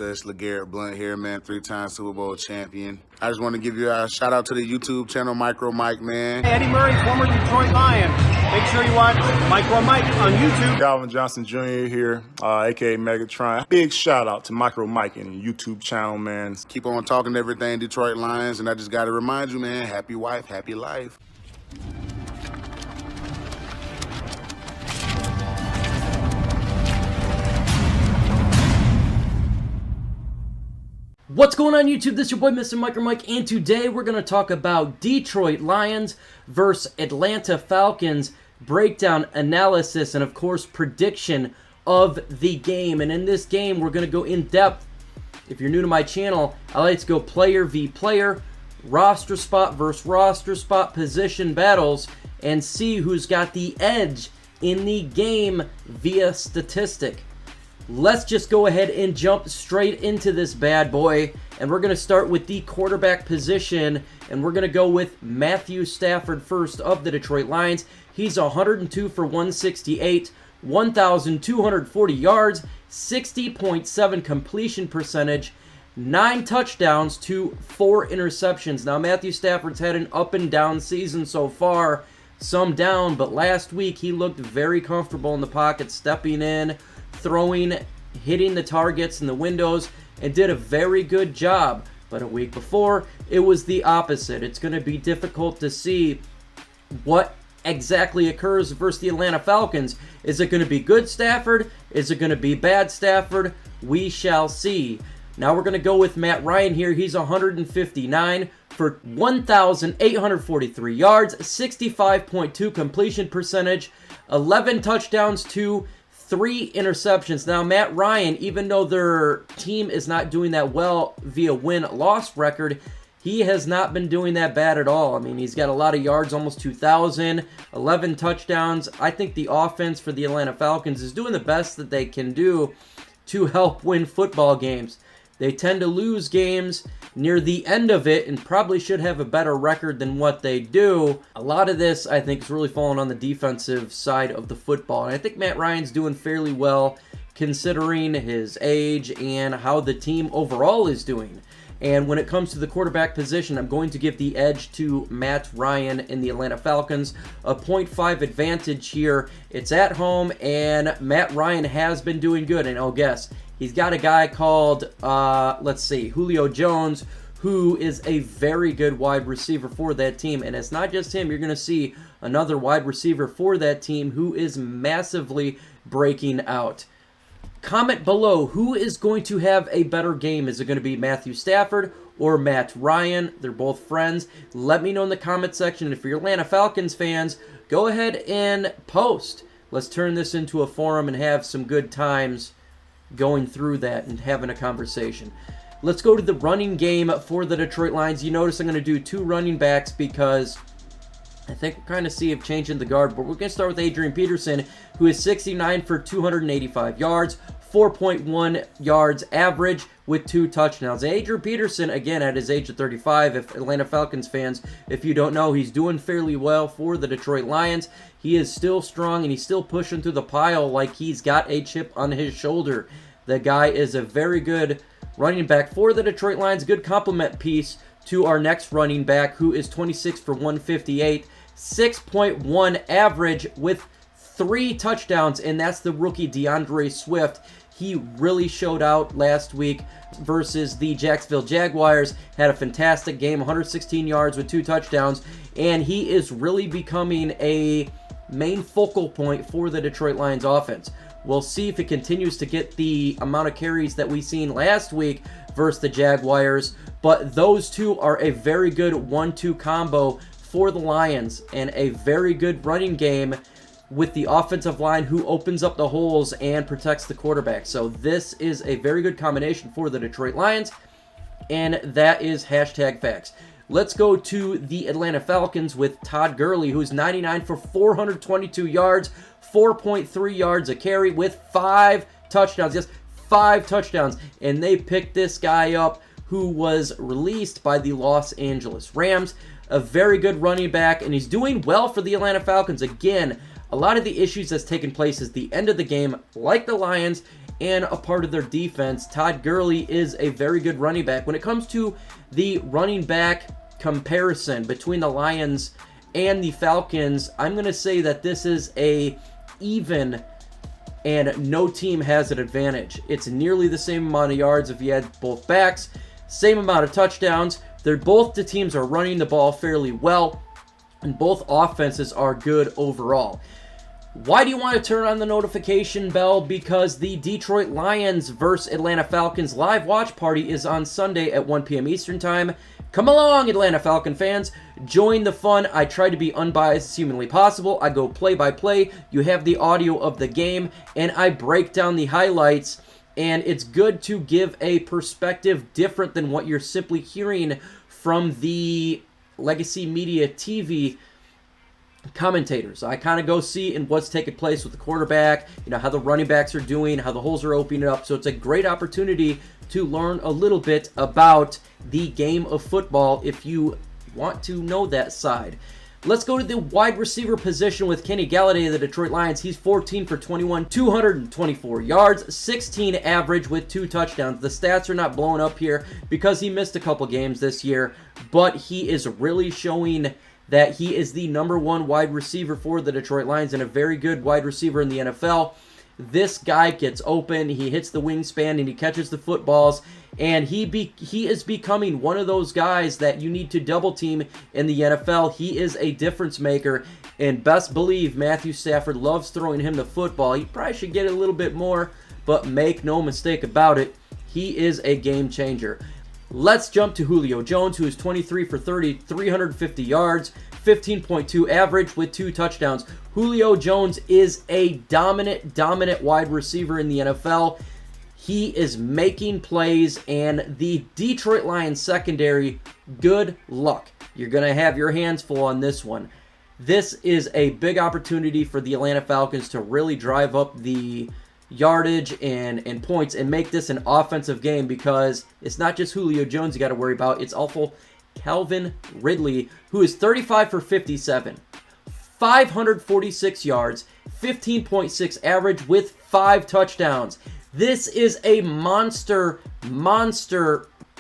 It's LeGarrette Blount here, man, 3-time Super Bowl champion. I just want to give you a shout out to the YouTube channel, Micro Mike, man. Eddie Murray, former Detroit Lion. Make sure you watch Micro Mike on YouTube. Calvin Johnson Jr. here, aka Megatron. Big shout out to Micro Mike and the YouTube channel, man. Keep on talking everything Detroit Lions, and I just got to remind you, man, happy wife, happy life. What's going on YouTube? This is your boy Mr. Micro Mike, and today we're going to talk about Detroit Lions versus Atlanta Falcons, breakdown, analysis, and of course prediction of the game. And in this game we're going to go in depth. If you're new to my channel, I like to go player v player, roster spot versus roster spot, position battles, and see who's got the edge in the game via statistic. Let's just go ahead and jump straight into this bad boy, and we're going to start with the quarterback position, and we're going to go with Matthew Stafford first of the Detroit Lions. He's 102 for 168, 1,240 yards, 60.7 completion percentage, 9 touchdowns to 4 interceptions. Now, Matthew Stafford's had an up and down season so far, some down, but last week he looked very comfortable in the pocket, stepping in, throwing, hitting the targets and the windows, and did a very good job. But a week before, it was the opposite. It's going to be difficult to see what exactly occurs versus the Atlanta Falcons. Is it going to be good Stafford? Is it going to be bad Stafford? We shall see. Now we're going to go with Matt Ryan here. He's 159 for 1,843 yards, 65.2 completion percentage, 11 touchdowns to 3 interceptions. Now, Matt Ryan, even though their team is not doing that well via win-loss record, he has not been doing that bad at all. I mean, he's got a lot of yards, almost 2,000, 11 touchdowns. I think the offense for the Atlanta Falcons is doing the best that they can do to help win football games. They tend to lose games near the end of it and probably should have a better record than what they do. A lot of this, I think, is really falling on the defensive side of the football. And I think Matt Ryan's doing fairly well considering his age and how the team overall is doing. And when it comes to the quarterback position, I'm going to give the edge to Matt Ryan in the Atlanta Falcons. A 0.5 advantage here. It's at home, and Matt Ryan has been doing good. And oh, guess, he's got a guy called, Julio Jones, who is a very good wide receiver for that team. And it's not just him. You're going to see another wide receiver for that team who is massively breaking out. Comment below, who is going to have a better game? Is it going to be Matthew Stafford or Matt Ryan? They're both friends. Let me know in the comment section. And if you're Atlanta Falcons fans, go ahead and post. Let's turn this into a forum and have some good times going through that and having a conversation. Let's go to the running game for the Detroit Lions. You notice I'm going to do 2 running backs because I think we're kind of see of changing the guard, but we're going to start with Adrian Peterson, who is 69 for 285 yards, 4.1 yards average with 2 touchdowns. Adrian Peterson, again, at his age of 35, if Atlanta Falcons fans, if you don't know, he's doing fairly well for the Detroit Lions. He is still strong, and he's still pushing through the pile like he's got a chip on his shoulder. The guy is a very good running back for the Detroit Lions. Good complement piece to our next running back, who is 26 for 158, 6.1 average with 3 touchdowns, and that's the rookie DeAndre Swift. He really showed out last week versus the Jacksonville Jaguars. Had a fantastic game, 116 yards with 2 touchdowns, and he is really becoming a main focal point for the Detroit Lions offense. We'll see if it continues to get the amount of carries that we seen last week versus the Jaguars, but those two are a very good 1-2 combo for the Lions, and a very good running game with the offensive line who opens up the holes and protects the quarterback. So this is a very good combination for the Detroit Lions, and that is hashtag facts. Let's go to the Atlanta Falcons with Todd Gurley, who's 99 for 422 yards, 4.3 yards a carry with 5 touchdowns. Yes, 5 touchdowns. And they picked this guy up who was released by the Los Angeles Rams. A very good running back, and he's doing well for the Atlanta Falcons. Again, a lot of the issues that's taken place is the end of the game, like the Lions, and a part of their defense. Todd Gurley is a very good running back. When it comes to the running back comparison between the Lions and the Falcons, I'm going to say that this is a even, and no team has an advantage. It's nearly the same amount of yards if you had both backs, same amount of touchdowns. Both the teams are running the ball fairly well, and both offenses are good overall. Why do you want to turn on the notification bell? Because the Detroit Lions versus Atlanta Falcons live watch party is on Sunday at 1 p.m. Eastern Time. Come along, Atlanta Falcon fans. Join the fun. I try to be unbiased as humanly possible. I go play by play. You have the audio of the game, and I break down the highlights. And it's good to give a perspective different than what you're simply hearing from the legacy media TV commentators. I kind of go see in what's taking place with the quarterback, how the running backs are doing, how the holes are opening up. So it's a great opportunity to learn a little bit about the game of football if you want to know that side. Let's go to the wide receiver position with Kenny Galladay of the Detroit Lions. He's 14 for 21, 224 yards, 16 average with 2 touchdowns. The stats are not blowing up here because he missed a couple games this year, but he is really showing that he is the #1 wide receiver for the Detroit Lions and a very good wide receiver in the NFL. This guy gets open, he hits the wingspan, and he catches the footballs, and he is becoming one of those guys that you need to double team in the NFL. He is a difference maker, and best believe Matthew Stafford loves throwing him the football. He probably should get a little bit more, but make no mistake about it, he is a game changer. Let's jump to Julio Jones, who is 23 for 30, 350 yards, 15.2 average with 2 touchdowns. Julio Jones is a dominant wide receiver in the NFL. He is making plays, and the Detroit Lions secondary, good luck. You're going to have your hands full on this one. This is a big opportunity for the Atlanta Falcons to really drive up the yardage and points and make this an offensive game, because it's not just Julio Jones you got to worry about. It's also Calvin Ridley, who is 35 for 57, 546 yards, 15.6 average with 5 touchdowns. This is a monster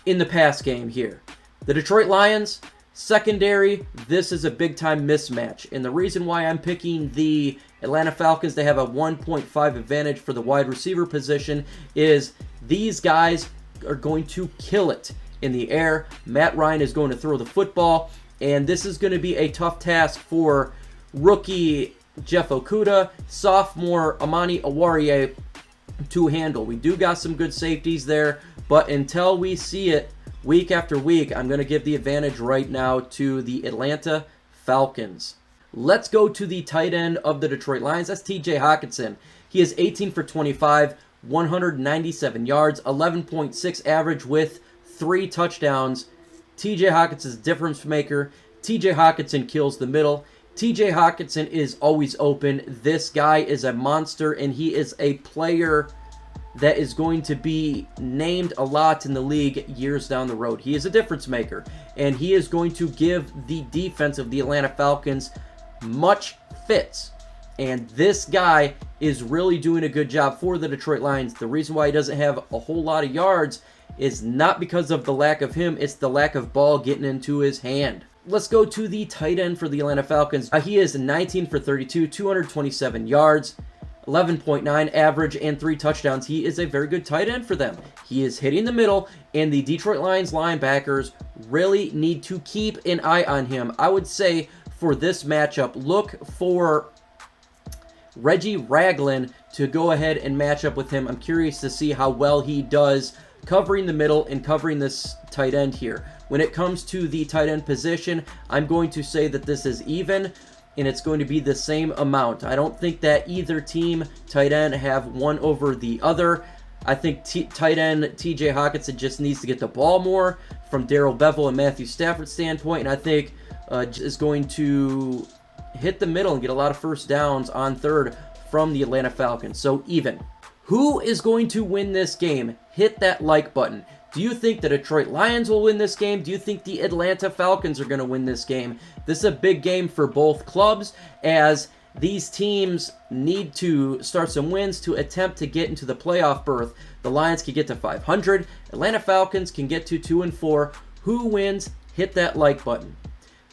in the pass game here. The Detroit Lions secondary, this is a big time mismatch, and the reason why I'm picking the Atlanta Falcons, they have a 1.5 advantage for the wide receiver position, is these guys are going to kill it in the air. Matt Ryan is going to throw the football, and this is going to be a tough task for rookie Jeff Okudah, sophomore Amani Oruwariye to handle. We do got some good safeties there, but until we see it week after week, I'm going to give the advantage right now to the Atlanta Falcons. Let's go to the tight end of the Detroit Lions. That's TJ Hockenson. He is 18 for 25, 197 yards, 11.6 average with 3 touchdowns. TJ Hockenson's difference maker. TJ Hockenson kills the middle. TJ Hockenson is always open. This guy is a monster, and he is a player that is going to be named a lot in the league years down the road. He is a difference maker, and he is going to give the defense of the Atlanta Falcons much fits. And this guy is really doing a good job for the Detroit Lions. The reason why he doesn't have a whole lot of yards is not because of the lack of him, it's the lack of ball getting into his hand. Let's go to the tight end for the Atlanta Falcons. He is 19 for 32, 227 yards, 11.9 average, and 3 touchdowns. He is a very good tight end for them. He is hitting the middle, and the Detroit Lions linebackers really need to keep an eye on him. I would say for this matchup, look for Reggie Ragland to go ahead and match up with him. I'm curious to see how well he does covering the middle and covering this tight end here. When it comes to the tight end position, I'm going to say that this is even, and it's going to be the same amount. I don't think that either team tight end have one over the other. I think tight end TJ Hockenson just needs to get the ball more from Darrell Bevell and Matthew Stafford's standpoint, and I think is going to hit the middle and get a lot of first downs on third from the Atlanta Falcons. So even. Who is going to win this game? Hit that like button. Do you think the Detroit Lions will win this game? Do you think the Atlanta Falcons are going to win this game? This is a big game for both clubs, as these teams need to start some wins to attempt to get into the playoff berth. The Lions can get to 500. Atlanta Falcons can get to 2-4. Who wins? Hit that like button.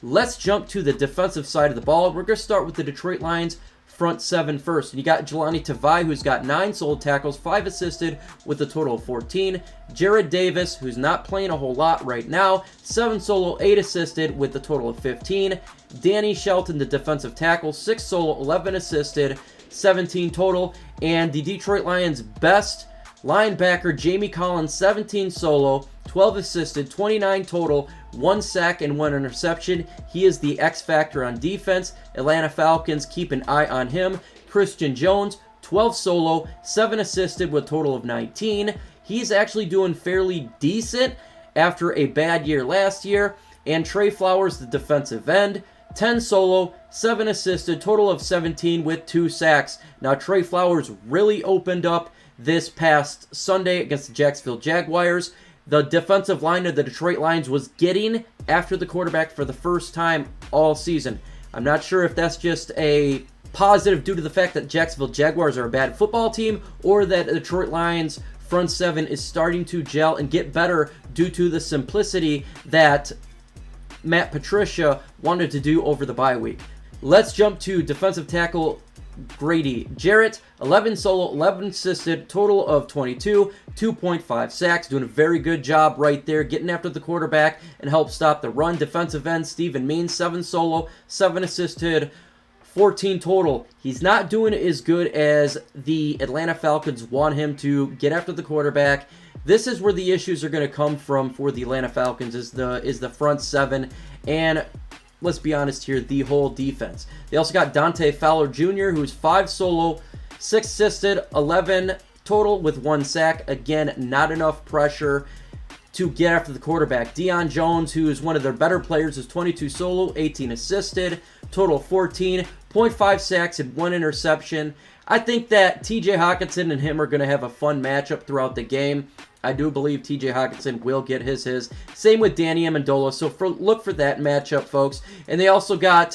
Let's jump to the defensive side of the ball. We're going to start with the Detroit Lions front seven first. And you got Jelani Tavai, who's got 9 solo tackles, 5 assisted with a total of 14. Jared Davis, who's not playing a whole lot right now, 7 solo, 8 assisted with a total of 15. Danny Shelton, the defensive tackle, 6 solo, 11 assisted, 17 total. And the Detroit Lions' best linebacker, Jamie Collins, 17 solo, 12 assisted, 29 total, 1 sack and 1 interception. He is the X factor on defense. Atlanta Falcons, keep an eye on him. Christian Jones, 12 solo, 7 assisted with a total of 19. He's actually doing fairly decent after a bad year last year. And Trey Flowers, the defensive end, 10 solo, 7 assisted, total of 17 with 2 sacks. Now Trey Flowers really opened up this past Sunday against the Jacksonville Jaguars. The defensive line of the Detroit Lions was getting after the quarterback for the first time all season. I'm not sure if that's just a positive due to the fact that Jacksonville Jaguars are a bad football team, or that the Detroit Lions front seven is starting to gel and get better due to the simplicity that Matt Patricia wanted to do over the bye week. Let's jump to defensive tackle Grady Jarrett, 11 solo, 11 assisted, total of 22, 2.5 sacks, doing a very good job right there, getting after the quarterback and help stop the run. Defensive end Stephen Means, 7 solo, 7 assisted, 14 total. He's not doing as good as the Atlanta Falcons want him to get after the quarterback. This is where the issues are going to come from for the Atlanta Falcons is the front seven, and let's be honest here, the whole defense. They also got Dante Fowler Jr., who's 5 solo, 6 assisted, 11 total with 1 sack. Again, not enough pressure to get after the quarterback. Deion Jones, who is one of their better players, is 22 solo, 18 assisted, total 14, 0.5 sacks and 1 interception. I think that TJ Hockenson and him are going to have a fun matchup throughout the game. I do believe TJ Hockenson will get his. Same with Danny Amendola, so look for that matchup, folks. And they also got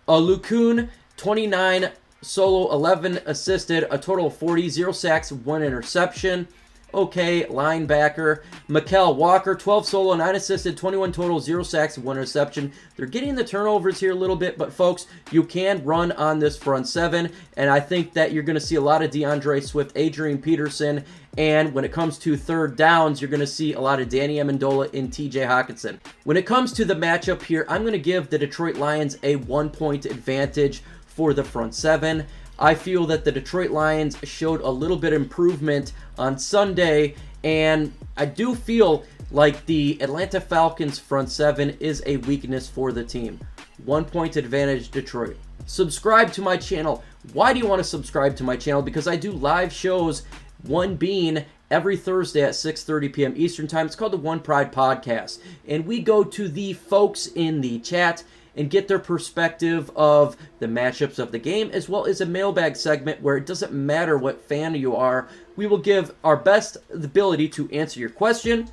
Lukun, 29 solo, 11 assisted, a total of 40, 0 sacks, 1 interception. Okay, linebacker. Mykal Walker, 12 solo, 9 assisted, 21 total, 0 sacks, 1 interception. They're getting the turnovers here a little bit, but folks, you can run on this front seven, and I think that you're going to see a lot of DeAndre Swift, Adrian Peterson, and when it comes to third downs, you're going to see a lot of Danny Amendola and TJ Hockenson. When it comes to the matchup here, I'm going to give the Detroit Lions a 1-point advantage for the front seven. I feel that the Detroit Lions showed a little bit of improvement on Sunday, and I do feel like the Atlanta Falcons front seven is a weakness for the team. 1-point advantage, Detroit. Subscribe to my channel. Why do you want to subscribe to my channel? Because I do live shows, one being every Thursday at 6:30 p.m. Eastern Time. It's called the One Pride Podcast, and we go to the folks in the chat and get their perspective of the matchups of the game, as well as a mailbag segment where it doesn't matter what fan you are. We will give our best ability to answer your question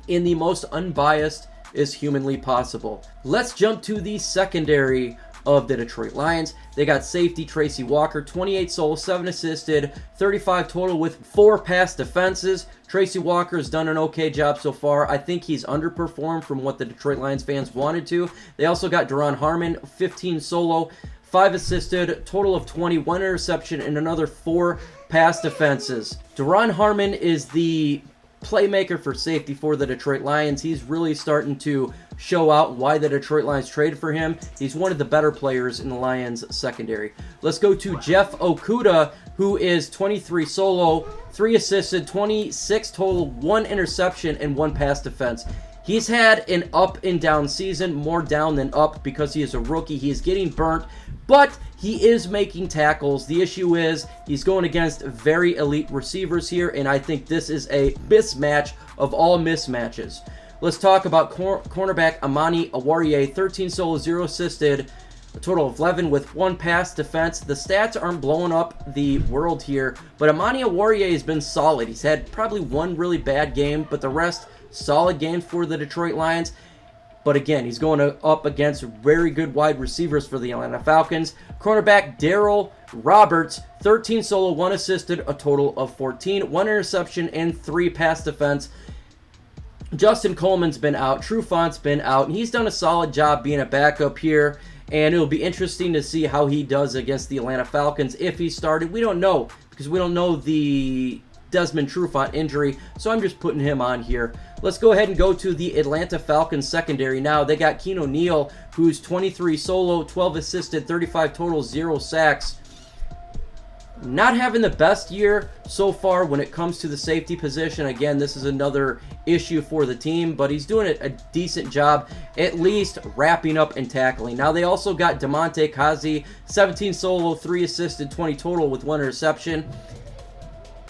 in the most unbiased as humanly possible. Let's jump to the secondary of the Detroit Lions. They got safety Tracy Walker, 28 solo, 7 assisted, 35 total with 4 pass defenses. Tracy Walker has done an okay job so far. I think he's underperformed from what the Detroit Lions fans wanted to. They also got Duron Harmon, 15 solo, 5 assisted, total of 21 interception, and another 4 pass defenses. Duron Harmon is the playmaker for safety for the Detroit Lions. He's really starting to show out why the Detroit Lions traded for him. He's one of the better players in the Lions secondary. Let's go to Jeff Okudah, who is 23 solo, 3 assisted, 26 total, 1 interception, and 1 pass defense. He's had an up and down season, more down than up because he is a rookie. He is getting burnt, but he is making tackles. The issue is he's going against very elite receivers here, and I think this is a mismatch of all mismatches. Let's talk about cornerback Amani Oruwariye, 13 solo, 0 assisted, a total of 11 with 1 pass defense. The stats aren't blowing up the world here, but Amani Oruwariye has been solid. He's had probably one really bad game, but the rest solid games for the Detroit Lions. But again, he's going up against very good wide receivers for the Atlanta Falcons. Cornerback Darrell Roberts, 13 solo, 1 assisted, a total of 14, 1 interception, and 3 pass defense. Justin Coleman's been out. Trufant's been out. And he's done a solid job being a backup here. And it'll be interesting to see how he does against the Atlanta Falcons if he started. We don't know because we don't know the Desmond Trufant injury. So I'm just putting him on here. Let's go ahead and go to the Atlanta Falcons secondary now. They got Keno Neal, who's 23 solo, 12 assisted, 35 total, 0 sacks. Not having the best year so far when it comes to the safety position. Again, this is another issue for the team, but he's doing a decent job, at least wrapping up and tackling. Now, they also got Damontae Kazee, 17 solo, 3 assisted, 20 total with 1 interception.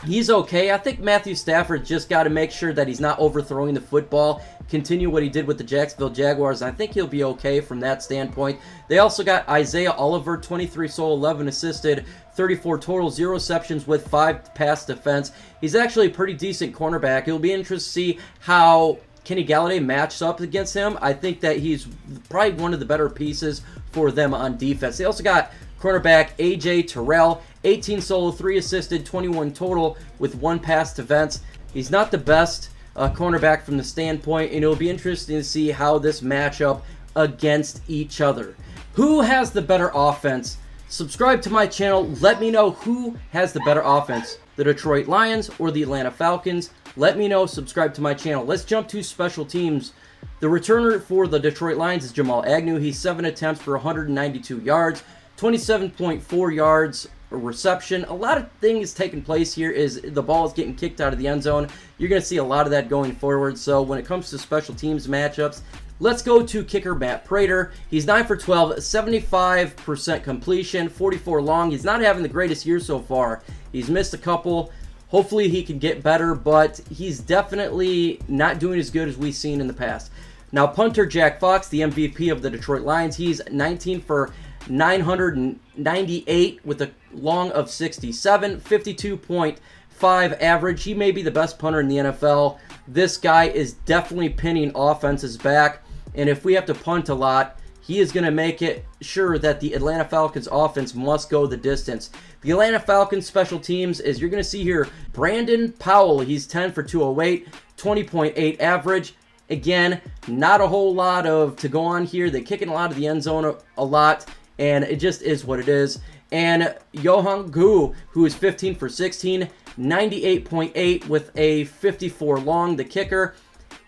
He's okay. I think Matthew Stafford just got to make sure that he's not overthrowing the football, continue what he did with the Jacksonville Jaguars, and I think he'll be okay from that standpoint. They also got Isaiah Oliver, 23 solo, 11 assisted, 34 total, 0 receptions with 5 pass defense. He's actually a pretty decent cornerback. It'll be interesting to see how Kenny Galladay matches up against him. I think that he's probably one of the better pieces for them on defense. They also got cornerback A.J. Terrell, 18 solo, 3 assisted, 21 total with 1 pass defense. He's not the best cornerback from the standpoint, and it'll be interesting to see how this matchup against each other. Who has the better offense? Subscribe to my channel. Let me know who has the better offense, the Detroit Lions or the Atlanta Falcons. Let me know. Subscribe to my channel. Let's jump to special teams. The returner for the Detroit Lions is Jamal Agnew. He's 7 attempts for 192 yards, 27.4 yards reception. A lot of things taking place here is the ball is getting kicked out of the end zone. You're going to see a lot of that going forward. So when it comes to special teams matchups, let's go to kicker Matt Prater. He's 9 for 12, 75% completion, 44 long. He's not having the greatest year so far. He's missed a couple. Hopefully he can get better, but he's definitely not doing as good as we've seen in the past. Now, punter Jack Fox, the MVP of the Detroit Lions, he's 19 for 998 with a long of 67, 52.5 average. He may be the best punter in the NFL. This guy is definitely pinning offenses back, and if we have to punt a lot, he is going to make it sure that the Atlanta Falcons offense must go the distance. The Atlanta Falcons special teams is, you're going to see here, Brandon Powell. He's 10 for 208, 20.8 average. Again, not a whole lot to go on here. They kick in a lot of the end zone a lot, and it just is what it is. And Yohan Gu, who is 15 for 16, 98.8 with a 54 long, the kicker.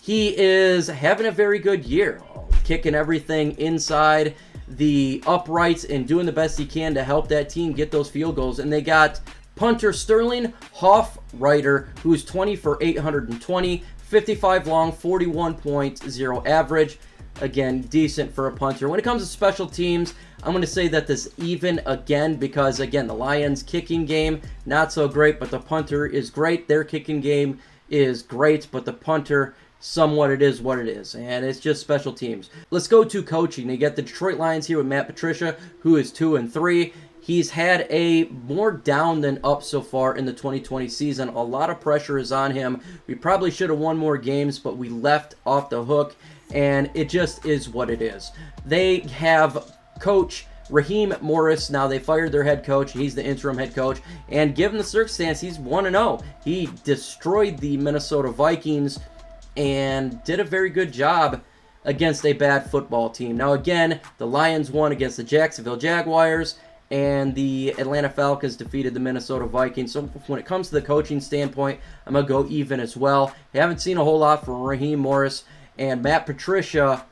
He is having a very good year, kicking everything inside the uprights and doing the best he can to help that team get those field goals. And they got punter Sterling Hoffreiter, who's 20 for 820, 55 long, 41.0 average. Again, decent for a punter. When it comes to special teams, I'm going to say that this even again because, again, the Lions' kicking game, not so great, but the punter is great. Their kicking game is great, but the punter, somewhat it is what it is, and it's just special teams. Let's go to coaching. You get the Detroit Lions here with Matt Patricia, who is 2-3. He's had a more down than up so far in the 2020 season. A lot of pressure is on him. We probably should have won more games, but we left off the hook, and it just is what it is. They have Coach Raheem Morris. Now, they fired their head coach. He's the interim head coach, and given the circumstance, he's 1-0. He destroyed the Minnesota Vikings and did a very good job against a bad football team. Now, again, the Lions won against the Jacksonville Jaguars, and the Atlanta Falcons defeated the Minnesota Vikings. So when it comes to the coaching standpoint, I'm going to go even as well. I haven't seen a whole lot from Raheem Morris, and Matt Patricia,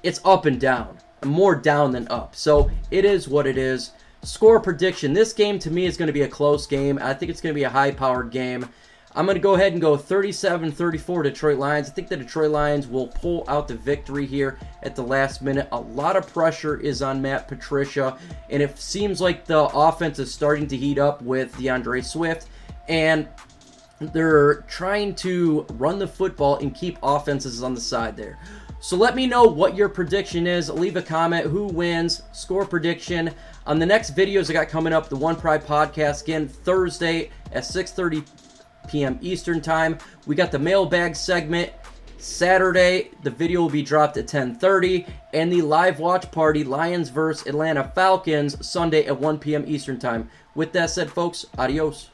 it's up and down. More down than up. So it is what it is. Score prediction. This game, to me, is going to be a close game. I think it's going to be a high-powered game. I'm going to go ahead and go 37-34 Detroit Lions. I think the Detroit Lions will pull out the victory here at the last minute. A lot of pressure is on Matt Patricia, and it seems like the offense is starting to heat up with DeAndre Swift, and they're trying to run the football and keep offenses on the side there. So let me know what your prediction is. Leave a comment. Who wins? Score prediction. On the next videos I got coming up, the One Pride Podcast, again, Thursday at 6:30 p.m. Eastern Time. We got the mailbag segment Saturday, the video will be dropped at 10:30, and the live watch party, Lions vs. Atlanta Falcons, Sunday at 1 p.m. Eastern Time. With that said, folks, adios.